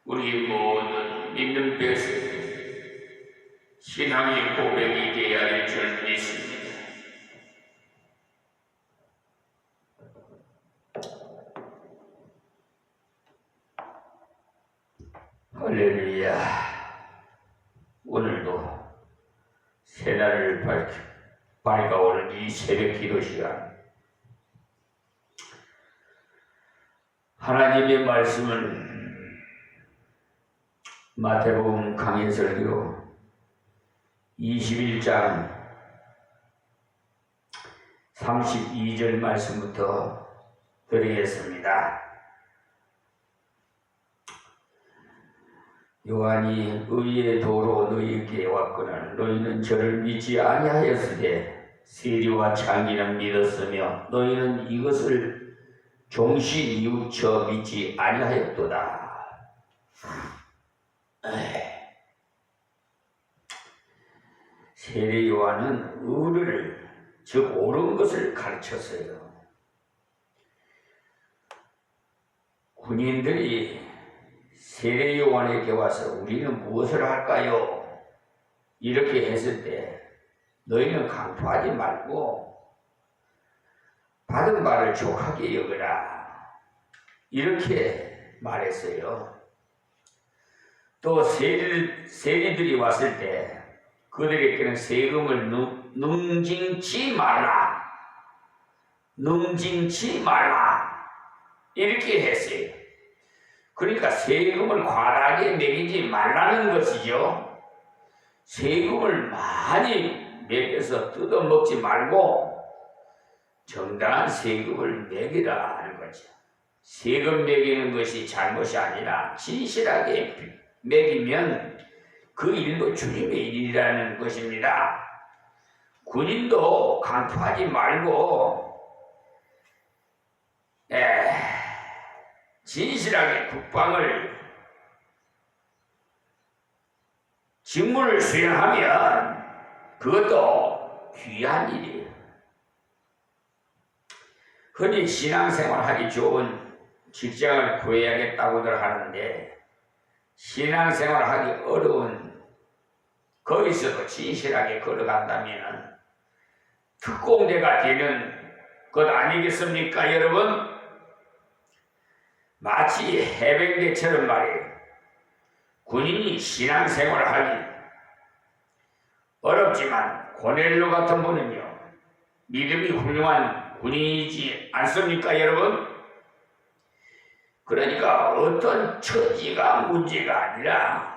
우리 모든 믿는 백성들 신앙의 고백이 되어야 할 줄 믿습니다. 할렐루야. 오늘도 새날을 밝아오는 이 새벽 기도 시간, 하나님의 말씀은 마태복음 강해설교 21장 32절 말씀부터 드리겠습니다. 요한이 의의 도로 너희에게 왔거늘 너희는 저를 믿지 아니하였으되 세리와 창기는 믿었으며 너희는 이것을 종시 뉘우쳐 믿지 아니하였도다. 세례 요한은 의를, 즉 옳은 것을 가르쳤어요. 군인들이 세례 요한에게 와서 우리는 무엇을 할까요? 이렇게 했을 때 너희는 강포하지 말고 받은 바를 족하게 여겨라, 이렇게 말했어요. 또 세리들이 왔을 때 그들에게는 세금을 능징치 말라, 이렇게 했어요. 그러니까 세금을 과다하게 매기지 말라는 것이죠. 세금을 많이 매겨서 뜯어먹지 말고 정당한 세금을 매기라 하는 거죠. 세금 매기는 것이 잘못이 아니라 진실하게 매기면 그 일도 주님의 일이라는 것입니다. 군인도 강포하지 말고 진실하게 국방을 직무를 수행하면 그것도 귀한 일이에요. 흔히 신앙생활하기 좋은 직장을 구해야겠다고들 하는데 신앙생활하기 어려운 거기서도 진실하게 걸어간다면 특공대가 되는 것 아니겠습니까, 여러분? 마치 해병대처럼 말이에요. 군인이 신앙생활을 하기 어렵지만 고넬료 같은 분은요, 믿음이 훌륭한 군인이지 않습니까, 여러분? 그러니까 어떤 처지가 문제가 아니라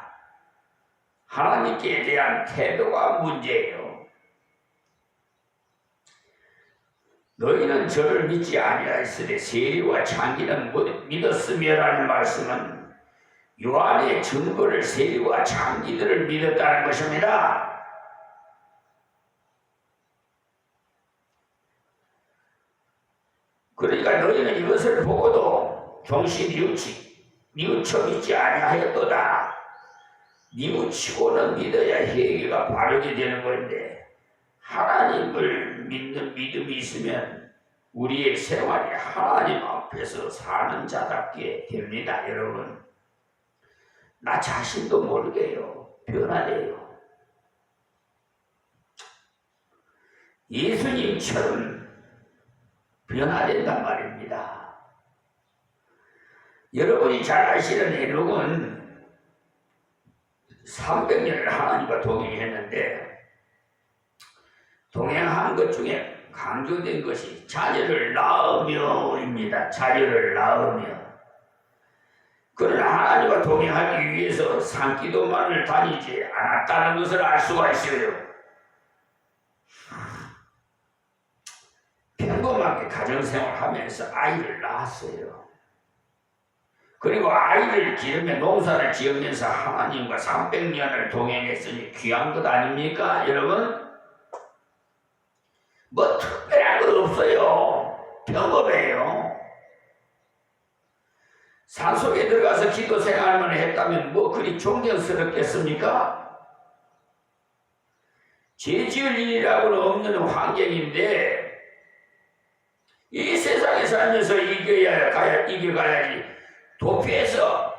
하나님께 대한 태도가 문제예요. 너희는 저를 믿지 아니하였으되 세리와 창기는 믿었으며라는 말씀은 요한의 증거를 세리와 창기들을 믿었다는 것입니다. 그러니까 너희는 이것을 보고도 종시 뉘우쳐 믿지 아니하였도다. 뉘우치고는 믿어야 회개가 바르게 되는 건데, 하나님을 믿는 믿음이 있으면 우리의 생활이 하나님 앞에서 사는 자답게 됩니다. 여러분, 나 자신도 모르게요, 변화돼요. 예수님처럼 변화된단 말입니다. 여러분이 잘 아시는 에녹은 300년을 하나님과 동행했는데, 동행한 것 중에 강조된 것이 자녀를 낳으며입니다. 자녀를 낳으며. 그러나 하나님과 동행하기 위해서 산기도만을 다니지 않았다는 것을 알 수가 있어요. 평범하게 가정생활하면서 아이를 낳았어요. 그리고 아이를 기르며 농사를 지으면서 하나님과 300년을 동행했으니 귀한 것 아닙니까, 여러분? 뭐 특별한 것 없어요. 평범해요. 산속에 들어가서 기도 생활만 했다면 뭐 그리 존경스럽겠습니까? 죄 지을 일이라고는 없는 환경인데, 이 세상에 살면서 이겨가야지 도피해서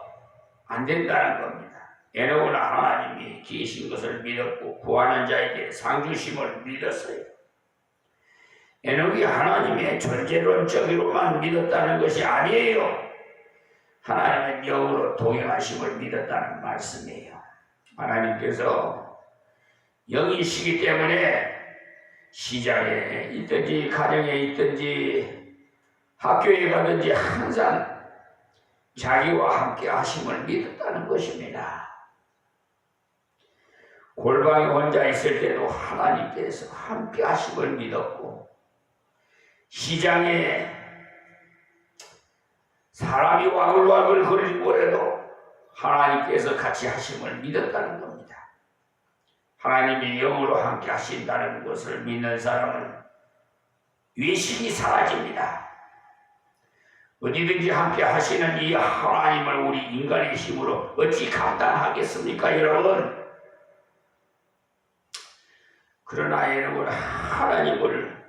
안 된다는 겁니다. 에녹은 하나님이 계신 것을 믿었고 구하는 자에게 상 주심을 믿었어요. 에녹이 하나님의 존재론적으로만 믿었다는 것이 아니에요. 하나님의 영으로 동행하심을 믿었다는 말씀이에요. 하나님께서 영이시기 때문에 시장에 있든지 가정에 있든지 학교에 가든지 항상 자기와 함께 하심을 믿었다는 것입니다. 골방에 혼자 있을 때도 하나님께서 함께 하심을 믿었고, 시장에 사람이 와글와글 거리고 해도 하나님께서 같이 하심을 믿었다는 겁니다. 하나님이 영으로 함께 하신다는 것을 믿는 사람은 외식이 사라집니다. 어디든지 함께 하시는 이 하나님을 우리 인간의 힘으로 어찌 감당하겠습니까, 여러분? 그러나 여러분, 하나님을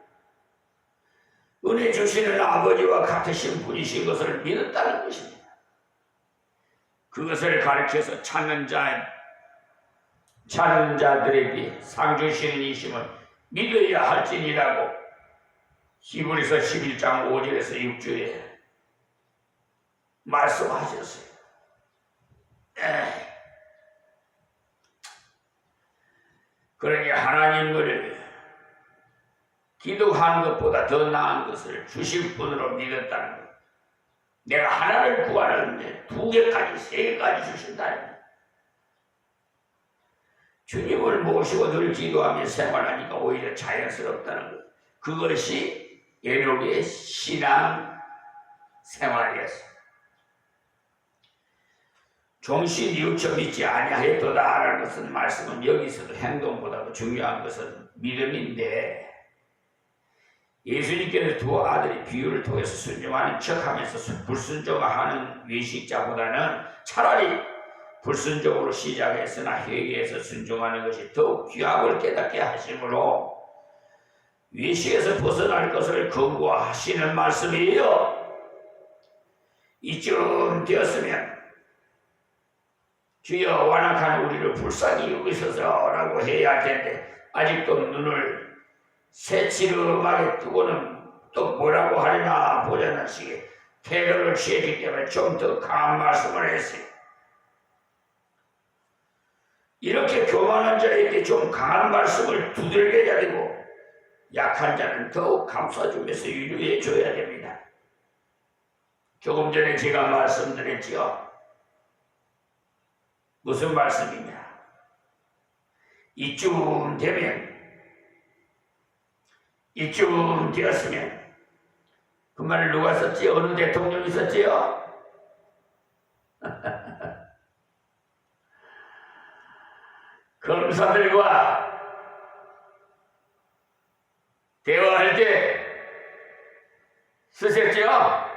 은혜 주시는 아버지와 같으신 분이신 것을 믿었다는 것입니다. 그것을 가르쳐서 찾는 자들에게 상 주시는 이심을 믿어야 할지니라고 히브리서 11장 5절에서 6절에 말씀하셨어요. 그러니 하나님을 기도하는 것보다 더 나은 것을 주실 분으로 믿었다는 것. 내가 하나를 구하는데 2개까지 3개까지 주신다는 것. 주님을 모시고 늘 기도하며 생활하니까 오히려 자연스럽다는 것. 그것이 에녹의 신앙 생활이었어요. 종시 뉘우쳐 믿지 아니하였도다라는 것은 말씀은 여기서도 행동보다도 중요한 것은 믿음인데, 예수님께서 두 아들이 비유를 통해서 순종하는 척하면서 불순종하는 외식자보다는 차라리 불순종으로 시작했으나 회개해서 순종하는 것이 더욱 귀함을 깨닫게 하심으로 외식에서 벗어날 것을 권고하시는 말씀이에요. 이쯤 되었으면 주여 완악한 우리를 불쌍히 여기소서라고 해야 할 텐데, 아직도 눈을 새치름하게 뜨고는 또 뭐라고 하려나 보자는 식의 태도를 취했기 때문에 좀 더 강한 말씀을 했어요. 이렇게 교만한 자에게 좀 강한 말씀을 두들겨 야되고, 약한 자는 더욱 감싸주면서 위로해 줘야 됩니다. 조금 전에 제가 말씀드렸지요. 무슨 말씀이냐? 이쯤 되었으면, 그 말을 누가 썼지? 어느 대통령이 썼지요? 검사들과 대화할 때 쓰셨죠?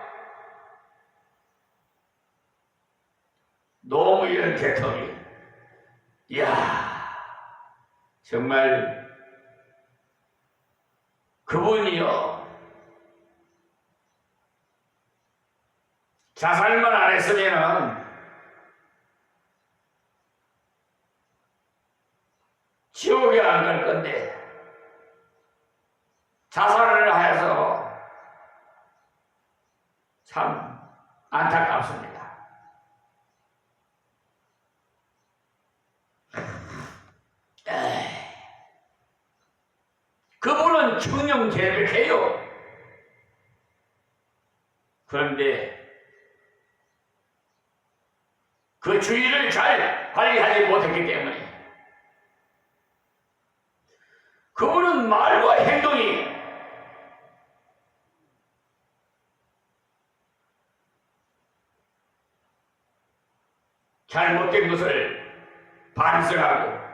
노무현 대통령. 이야, 정말 그분이요, 자살만 안 했으면은 지옥에 안 갈 건데 자살을 해서 참 안타깝습니다. 그분은 청렴개백해요. 그런데 그 주의를 잘 관리하지 못했기 때문에 그분은 말과 행동이 잘못된 것을 반성하고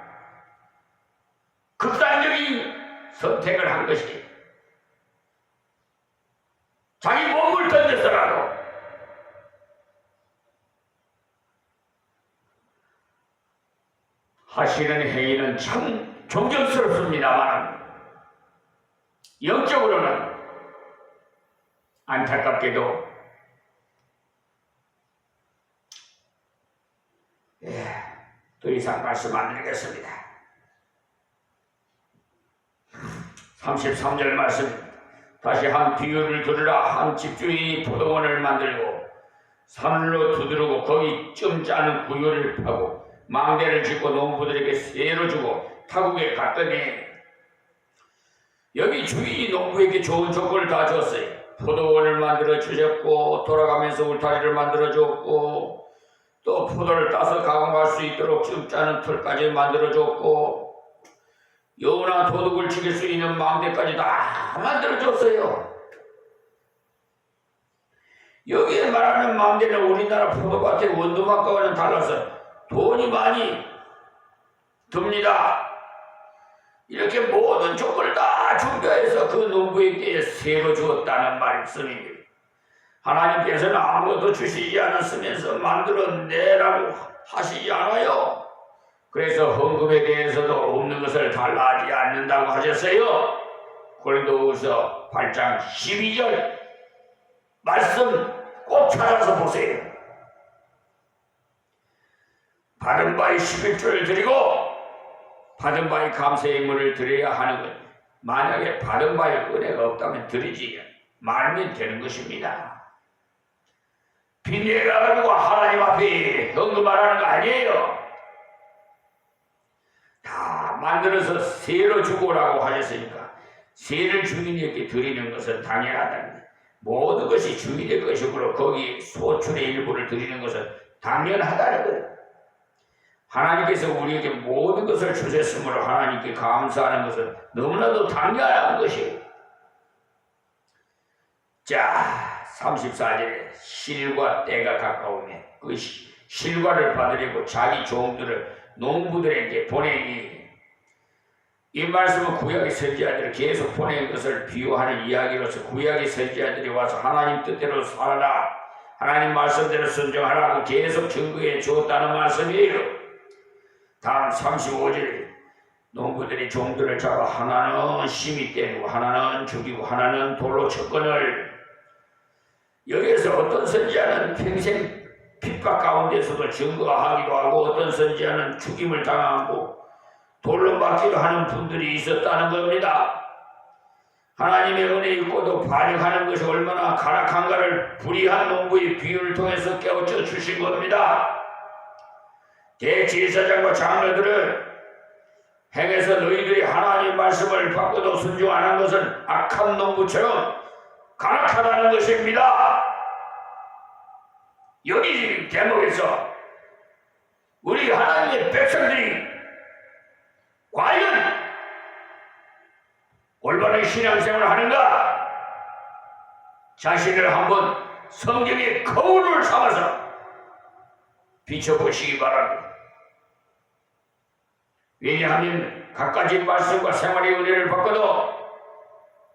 극단적인 선택을 한 것이 자기 몸을 던져서라도 하시는 행위는 참 존경스럽습니다만 영적으로는 안타깝게도 더 이상 말씀 안 드리겠습니다. 33절 말씀, 다시 한 비유를 들으라. 한 집주인이 포도원을 만들고 산으로 두드르고 거기 좀 짜는 구유를 파고 망대를 짓고 농부들에게 세로 주고 타국에 갔더니 여기 주인이 농부에게 좋은 조건을 다 줬어요. 포도원을 만들어 주셨고 돌아가면서 울타리를 만들어 줬고 또 포도를 따서 가공할 수 있도록 좀 짜는 틀까지 만들어 줬고 여우나 도둑을 죽일 수 있는 망대까지 다 만들어 줬어요. 여기에 말하는 망대는 우리나라 포도밭의 원두막과는 달라서 돈이 많이 듭니다. 이렇게 모든 조건을 다 준비해서 그 농부에게 세로 주었다는 말씀입니다. 하나님께서는 아무것도 주시지 않았으면서 만들어내라고 하시지 않아요. 그래서 헌금에 대해서도 없는 것을 달라 하지 않는다고 하셨어요. 고린도후서 8장 12절 말씀 꼭 찾아서 보세요. 받은 바의 11조를 드리고 받은 바의 감사의 물을 드려야 하는 것. 만약에 받은 바의 은혜가 없다면 드리지 말면 되는 것입니다. 빚내가지고 하나님 앞에 헌금하라는 거 아니에요. 다 만들어서 세로 주고라고 하셨으니까 세를 주인에게 드리는 것은 당연하다는 거예요. 모든 것이 주인의 것이므로 거기 소출의 일부를 드리는 것은 당연하다는 거예요. 하나님께서 우리에게 모든 것을 주셨으므로 하나님께 감사하는 것은 너무나도 당연한 것이에요. 자, 34절에 실과 때가 가까우면 그 실과를 받으려고 자기 종들을 농부들에게 보내니, 이 말씀은 구약의 선지자들을 계속 보낸 것을 비유하는 이야기로서 구약의 선지자들이 와서 하나님 뜻대로 살아라, 하나님 말씀대로 순종하라고 계속 증거해 주었다는 말씀이에요. 다음 35절, 농부들이 종들을 잡아 하나는 심히 때리고 하나는 죽이고 하나는 돌로 쳤거늘. 여기에서 어떤 선지자는 평생 핍박 가운데서도 증거하기도 하고 어떤 선지자는 죽임을 당하고 돌로 맞기도 하는 분들이 있었다는 겁니다. 하나님의 은혜 있고도 반역하는 것이 얼마나 가락한가를 불의한 농부의 비유를 통해서 깨우쳐 주신 겁니다. 대제사장과 장로들은 행해서 너희들이 하나님의 말씀을 받고도 순종 안 한 것은 악한 농부처럼 가락하다는 것입니다. 여기 대목에서 우리 하나님의 백성들이 과연 올바른 신앙생활을 하는가? 자신을 한번 성경의 거울을 삼아서 비춰보시기 바랍니다. 왜냐하면 갖가지 말씀과 생활의 은혜를 받고도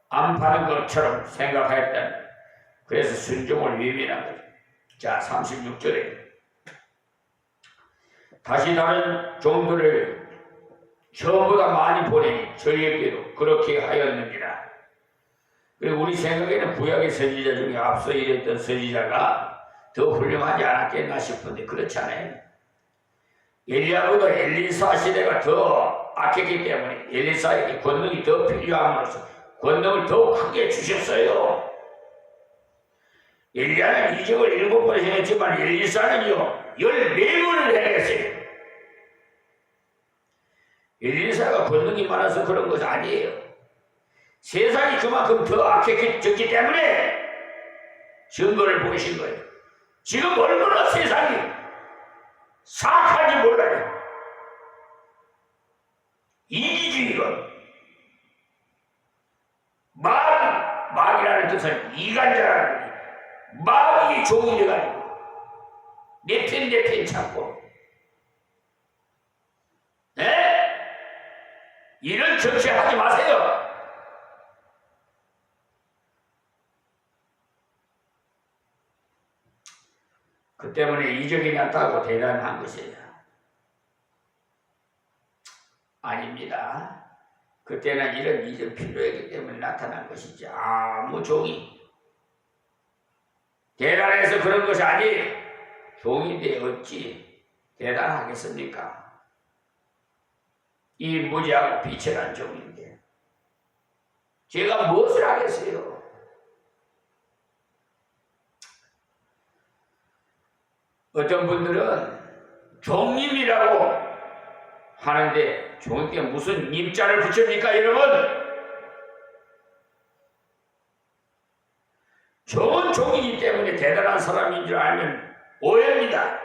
안 받은 것처럼 생각했다는 그래서 순종을 외면한 거죠. 자, 36절에 다시 다른 종들을 저보다 많이 보내니 저희에게도 그렇게 하였느니라. 그리고 우리 생각에는 구약의 선지자 중에 앞서 일했던 선지자가 더 훌륭하지 않았겠나 싶은데 그렇지 않아요. 엘리야보다 엘리사 시대가 더 악했기 때문에 엘리사에게 권능이 더 필요함으로써 권능을 더 크게 주셨어요. 엘리야는 이적을 7번 행했지만 엘리사는요 14번을 행했어요. 엘리사가 권능이 많아서 그런 것이 아니에요. 세상이 그만큼 더 악해졌기 때문에 증거를 보이신 거예요. 지금 얼마나 세상이 사악한지 몰라요. 이기주의론, 마귀라는 뜻은 이간자라는 거예요. 마귀의 종이 돼가지고 내 편 찾고 이런 정치하지 마세요. 그 때문에 이적이 나타나고 대단한 것이에요. 아닙니다. 그때는 이런 이적 필요했기 때문에 나타난 것이지 아무 종이 대단해서 그런 것이 아니에요. 종인데 어찌 대단하겠습니까? 이 무지하고 비천한 종인데 제가 무엇을 하겠어요? 어떤 분들은 종님이라고 하는데 종님께 무슨 님자를 붙입니까 여러분? 좋은 종이기 때문에 대단한 사람인 줄 알면 오해입니다.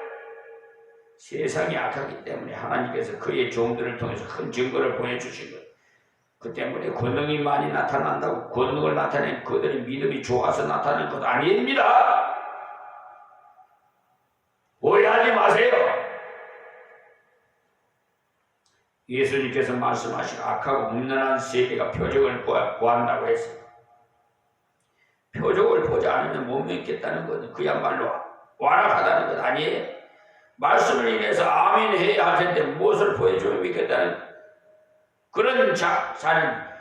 세상이 악하기 때문에 하나님께서 그의 종들을 통해서 큰 증거를 보여주신 거예요. 그 때문에 권능이 많이 나타난다고 권능을 나타낸 그들의 믿음이 좋아서 나타난 것 아닙니다. 오해하지 마세요. 예수님께서 말씀하신 악하고 음란한 세계가 표적을 구한다고 했어요. 표적을 보지 않으면 못 믿겠다는 것은 그야말로 완악하다는 것 아니에요. 말씀을 인해서 아멘 해야 할 텐데 무엇을 보여주면 믿겠다는 그런 자는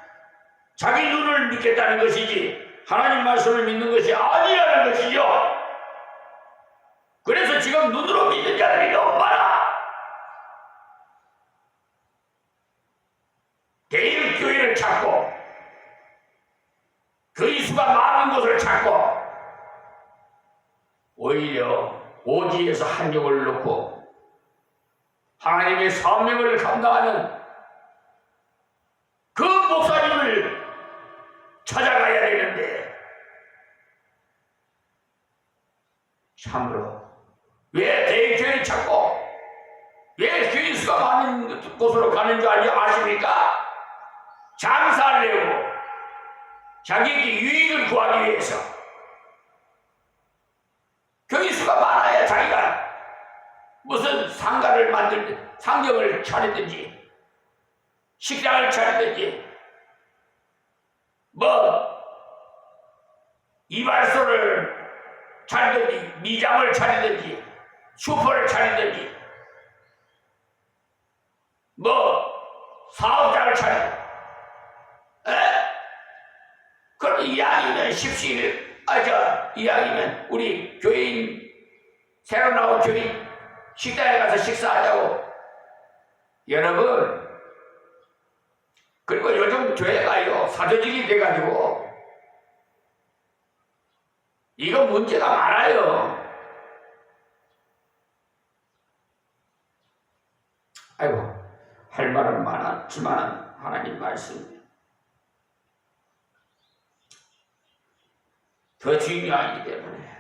자기 눈을 믿겠다는 것이지 하나님 말씀을 믿는 것이 아니라는 것이죠. 그래서 지금 눈으로 믿는 자들이 너무 많아. 대일교회를 찾고 교회 수가 많은 곳을 찾고 오히려 오지에서 한쪽을 놓고 하나님의 사명을 감당하는 그 목사님을 찾아가야 되는데 참으로 왜 대교회를 찾고 왜 교회 수가 많은 곳으로 가는 줄 아십니까? 장사를 내고 자기에게 유익을 구하기 위해서 교회 수가 많아야 자기가 무슨 상가를 만들든 상점을 차리든지 식당을 차리든지 뭐 이발소를 차리든지 미장을 차리든지 슈퍼를 차리든지 뭐 사업장을 차리든지 그럼 이왕이면 이왕이면 우리 교인 새로 나온 교인 식당에 가서 식사하자고. 여러분 그리고 요즘 교회가요 사조직이 돼가지고 이거 문제가 많아요. 아이고 할 말은 많았지만 하나님 말씀 더 중요하기 때문에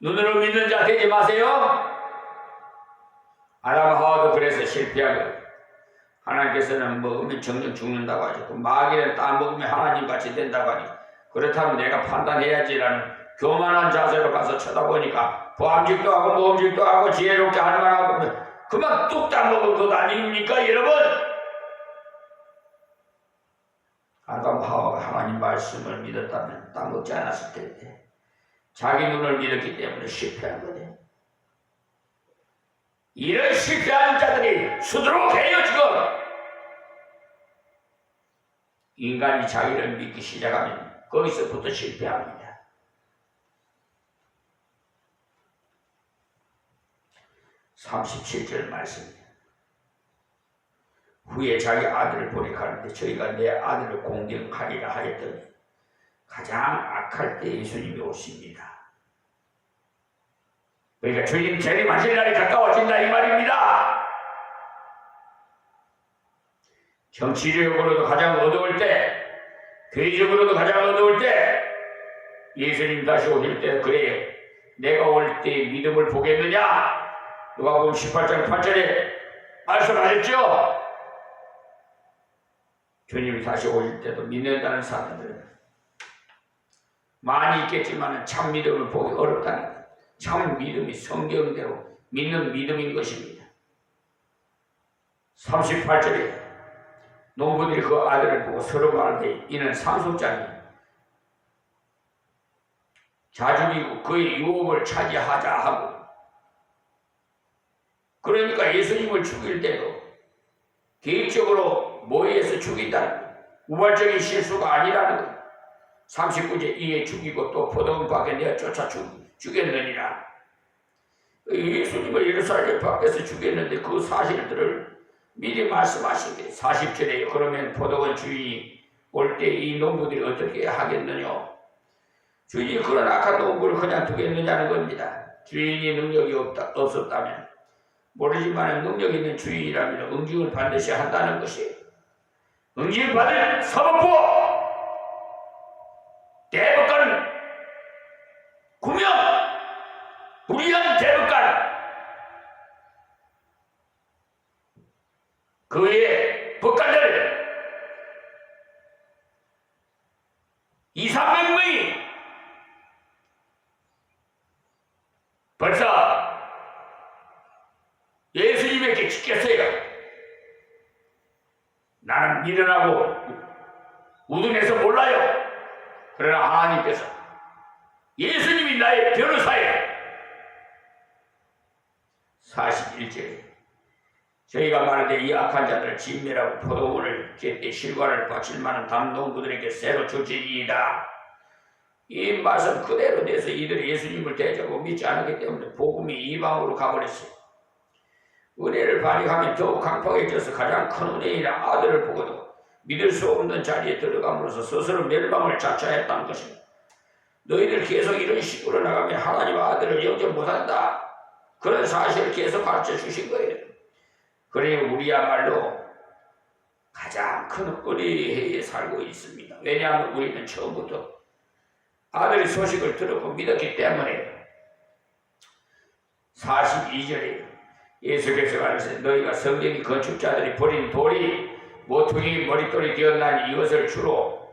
눈으로 믿는 자 되지 마세요. 아담 하와도 그래서 실패하고 하나님께서는 먹으면 정녕 죽는다고 하셨고 마귀는 딱 먹으면 하나님같이 된다고 하니 그렇다면 내가 판단해야지라는 교만한 자세로 가서 쳐다보니까 보암직도 하고 모험직도 하고 지혜롭게 할 만하고 그만 뚝딱 먹은 것 아닙니까 여러분? 아담 하와가 하나님 말씀을 믿었다면 따먹지 않았을 텐데 자기 눈을 믿었기 때문에 실패한 거네. 이런 실패하는 자들이 수두룩해요. 지금 인간이 자기를 믿기 시작하면 거기서부터 실패합니다. 37절 말씀입니다. 후에 자기 아들을 보내 가는데 저희가 내 아들을 공경하리라 하였더니 가장 악할 때 예수님이 오십니다. 그러니까 주님 재림하실 날이 가까워진다 이 말입니다. 정치적으로도 가장 어두울 때, 교회적으로도 가장 어두울 때 예수님 다시 오실 때 그래 내가 올 때 믿음을 보겠느냐? 누가복음 18장 8절에 말씀하셨죠? 주님이 다시 오실 때도 믿는다는 사람들은 많이 있겠지만 참 믿음을 보기 어렵다는 것. 참 믿음이 성경대로 믿는 믿음인 것입니다. 38절에 농부들이 그 아들을 보고 서로 말하되 이는 상속자니 자죽이고 그의 유업을 차지하자 하고, 그러니까 예수님을 죽일 때도 계획적으로 모의해서 죽인다는 우발적인 실수가 아니라는 것. 39절 이에 죽이고 또 포도원 밖에 내어 쫓아 죽였느니라. 예수님을 예루살렘 밖에서 죽였는데 그 사실들을 미리 말씀하신 게 40절에 그러면 포도원 주인이 올 때 이 농부들이 어떻게 하겠느냐? 주인이 그런 악한 농부를 그냥 두겠느냐는 겁니다. 주인이 능력이 없었다면 모르지만 능력 있는 주인이라면 응징을 반드시 한다는 것이 응징을 받을 사법부 대법관 구명 불의한 대법관 그 외에 법관들 200~300명이 벌써 예수님에게 지켰어요. 나는 미련하고 우둔해서 몰라요. 그러나 하나님께서 예수님이 나의 변호사예요. 41절에 저희가 말하되 이 악한 자들을 진멸하고 포도원을 제때 실과를 바칠 만한 담농부들에게 새로 줄지니이다. 이 말씀 그대로 돼서 이들이 예수님을 대적하고 믿지 않았기 때문에 복음이 이방으로 가버렸어요. 은혜를 발휘하면 더욱 강팍해져서 가장 큰 은혜이라 아들을 보고도 믿을 수 없는 자리에 들어감으로써 스스로 멸망을 자처했다는 것입니다. 너희들 계속 이런 식으로 나가면 하나님 아들을 영접 못한다. 그런 사실을 계속 가르쳐 주신 거예요. 그러니 우리야말로 가장 큰 은혜에 살고 있습니다. 왜냐하면 우리는 처음부터 아들의 소식을 들었고 믿었기 때문에. 42절에 예수께서 가르치되 너희가 성경이 건축자들이 버린 돌이 모퉁이 머릿돌이 되었나니 이것을 주로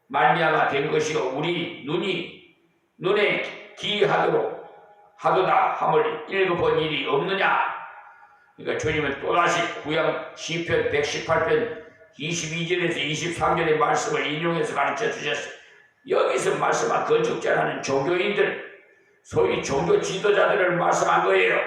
말미암아 된 것이요 우리 눈에 기하도록 하도다 함을 읽어본 일이 없느냐. 그러니까 주님은 또다시 구약 시편 118편 22절에서 23절의 말씀을 인용해서 가르쳐 주셨어요. 여기서 말씀한 건축자라는 종교인들, 소위 종교 지도자들을 말씀한 거예요.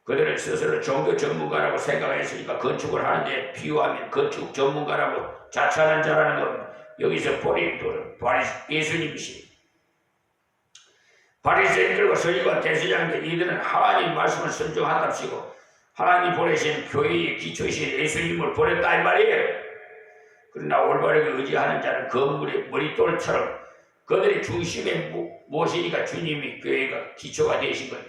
그들은 스스로 종교 전문가라고 생각했으니까 건축을 하는데 비유하면 건축 전문가라고 자처하는 자라는 겁니다. 여기서 버린 돌은 예수님이십니다. 바리새인들과 서기관 대제사장들 이들은 하나님 말씀을 순종한답시고 하나님 보내신 교회의 기초이신 예수님을 버렸다 이 말이에요. 그러나 올바르게 의지하는 자는 건물의 머릿돌처럼 그들의 중심에 모시니까 주님이 교회가 기초가 되신 거예요.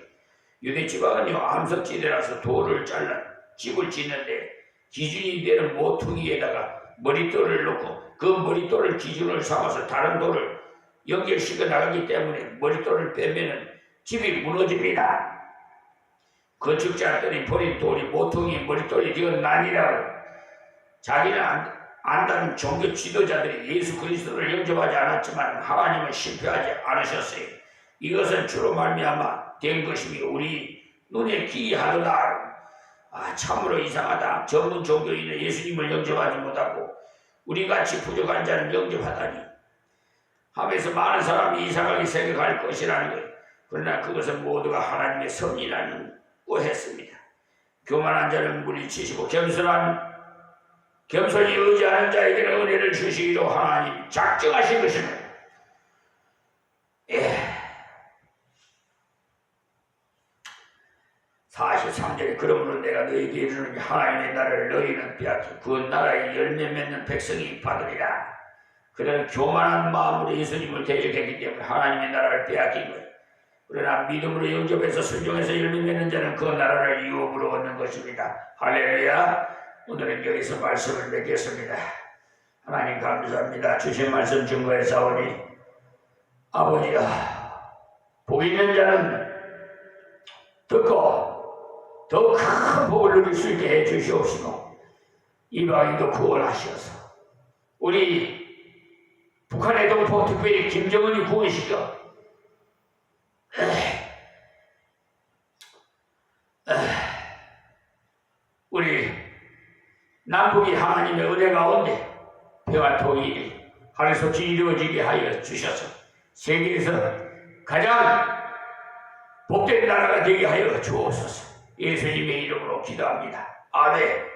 유대 지방은요 암석지대라서 돌을 잘라 집을 짓는데 기준이 되는 모퉁이에다가 머릿돌을 놓고 그 머릿돌을 기준을 삼아서 다른 돌을 연결시켜 나가기 때문에 머릿돌을 빼면은 집이 무너집니다. 건축자들이 버린 돌이 모퉁이 머릿돌이 되었나니라고 자기는 안다는 종교 지도자들이 예수 그리스도를 영접하지 않았지만 하나님은 실패하지 않으셨어요. 이것은 주로 말미암아 된 것이니 우리 눈에 기이하도다. 참으로 이상하다. 전문 종교인은 예수님을 영접하지 못하고 우리같이 부족한 자는 영접하다니 하면서 많은 사람이 이상하게 생각할 것이라는 거예요. 그러나 그것은 모두가 하나님의 섭리라는 오했습니다. 교만한 자는 물리치시고 겸손히 의지하는 자에게는 은혜를 주시기로 하나님 작정하신 것입니다. 43절에 그러므로 내가 너희에게 이르노니 하나님의 나라를 너희는 빼앗기 그 나라에 열매 맺는 백성이 받으리라. 그들은 교만한 마음으로 예수님을 대적했기 때문에 하나님의 나라를 빼앗긴 거예요. 그러나 믿음으로 영접해서 순종해서 열매 맺는 자는 그 나라를 유업으로 얻는 것입니다. 할렐루야. 오늘은 여기서 말씀을 맺겠습니다. 하나님 감사합니다. 주신 말씀 증거해 사오니 아버지가 복 있는 자는 듣고 더 큰 복을 누릴 수 있게 해주시옵시고 이방인도 구원하시어서 우리 북한의 동포 특별히 김정은이 구원시켜 우리 남북이 하나님의 은혜 가운데 평화 통일이 하늘속히 이루어지게 하여 주셔서 세계에서 가장 복된 나라가 되게 하여 주옵소서. 예수님의 이름으로 기도합니다. 아멘.